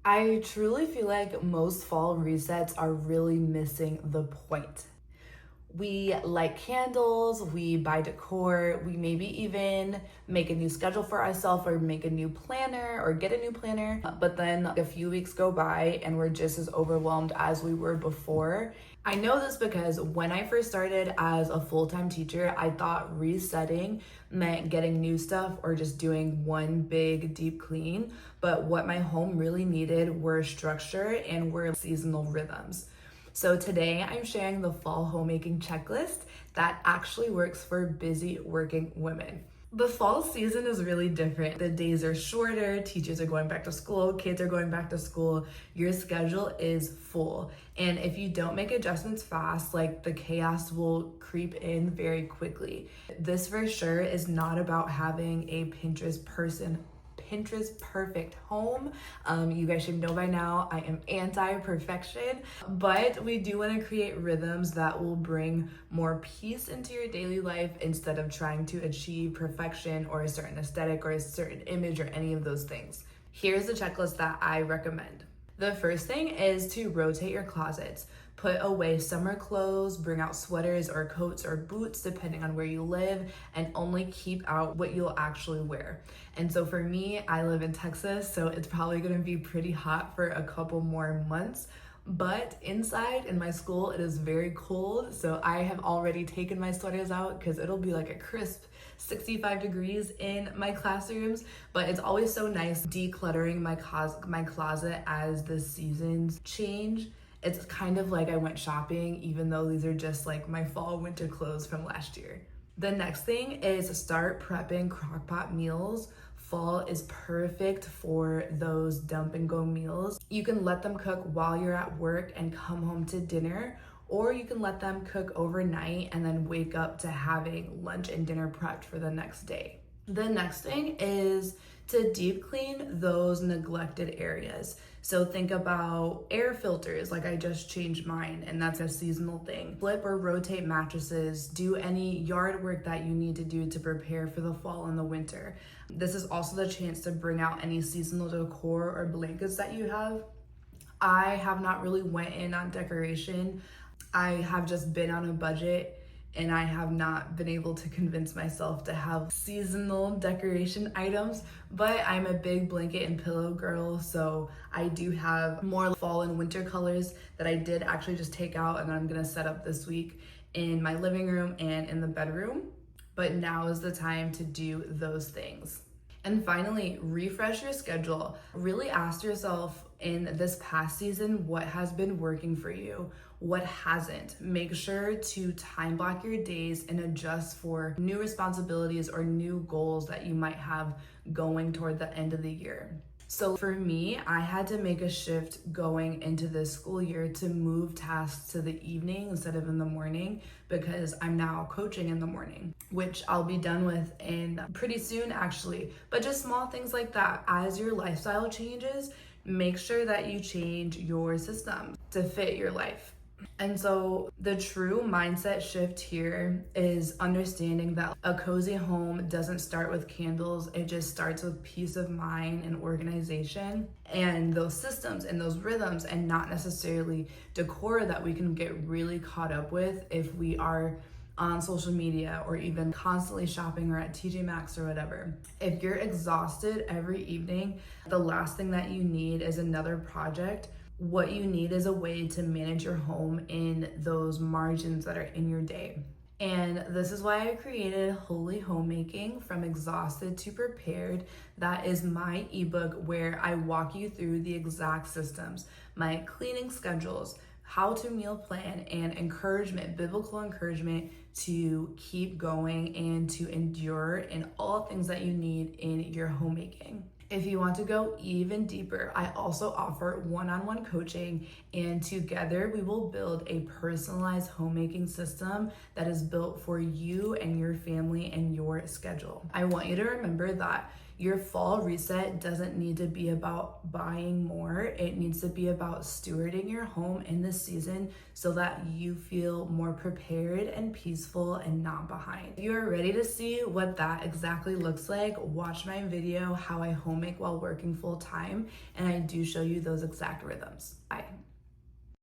I truly feel like most fall resets are really missing the point. We light candles, we buy decor, we maybe even make a new schedule for ourselves or make a new planner or get a new planner. But then a few weeks go by and we're just as overwhelmed as we were before. I know this because when I first started as a full-time teacher, I thought resetting meant getting new stuff or just doing one big deep clean. But what my home really needed were structure and were seasonal rhythms. So today I'm sharing the fall homemaking checklist that actually works for busy working women. The fall season is really different. The days are shorter, teachers are going back to school, kids are going back to school, your schedule is full. And if you don't make adjustments fast, like the chaos will creep in very quickly. This for sure is not about having a Pinterest perfect home. You guys should know by now I am anti-perfection, but we do want to create rhythms that will bring more peace into your daily life instead of trying to achieve perfection or a certain aesthetic or a certain image or any of those things. Here's the checklist that I recommend. The first thing is to rotate your closets. Put away summer clothes, bring out sweaters or coats or boots depending on where you live, and only keep out what you'll actually wear. And so for me, I live in Texas, so it's probably gonna be pretty hot for a couple more months. But inside in my school, it is very cold. So I have already taken my sweaters out because it'll be like a crisp 65 degrees in my classrooms. But it's always so nice decluttering my closet as the seasons change. It's kind of like I went shopping, even though these are just like my fall winter clothes from last year. The next thing is start prepping crockpot meals. Fall is perfect for those dump and go meals. You can let them cook while you're at work and come home to dinner, or you can let them cook overnight and then wake up to having lunch and dinner prepped for the next day. The next thing is to deep clean those neglected areas. So think about air filters, like I just changed mine, and that's a seasonal thing. Flip or rotate mattresses, do any yard work that you need to do to prepare for the fall and the winter. This is also the chance to bring out any seasonal decor or blankets that you have. I have not really went in on decoration. I have just been on a budget and I have not been able to convince myself to have seasonal decoration items, but I'm a big blanket and pillow girl, so I do have more fall and winter colors that I did actually just take out and I'm gonna set up this week in my living room and in the bedroom. But now is the time to do those things. And finally, refresh your schedule. Really ask yourself in this past season, what has been working for you? What hasn't? Make sure to time block your days and adjust for new responsibilities or new goals that you might have going toward the end of the year. So for me, I had to make a shift going into this school year to move tasks to the evening instead of in the morning because I'm now coaching in the morning, which I'll be done with in pretty soon actually. But just small things like that. As your lifestyle changes, make sure that you change your system to fit your life. And so the true mindset shift here is understanding that a cozy home doesn't start with candles. It just starts with peace of mind and organization and those systems and those rhythms, and not necessarily decor that we can get really caught up with if we are on social media or even constantly shopping or at TJ Maxx or whatever. If you're exhausted every evening, the last thing that you need is another project. What you need is a way to manage your home in those margins that are in your day. And this is why I created Holy Homemaking From Exhausted to Prepared. That is my ebook where I walk you through the exact systems, my cleaning schedules, how to meal plan, and encouragement, biblical encouragement to keep going and to endure in all things that you need in your homemaking. If you want to go even deeper, I also offer one-on-one coaching, and together we will build a personalized homemaking system that is built for you and your family and your schedule. I want you to remember that Your fall reset doesn't need to be about buying more. It needs to be about stewarding your home in this season so that you feel more prepared and peaceful and not behind. If you are ready to see what that exactly looks like, watch my video, How I Homemake While Working Full Time, and I do show you those exact rhythms. Bye.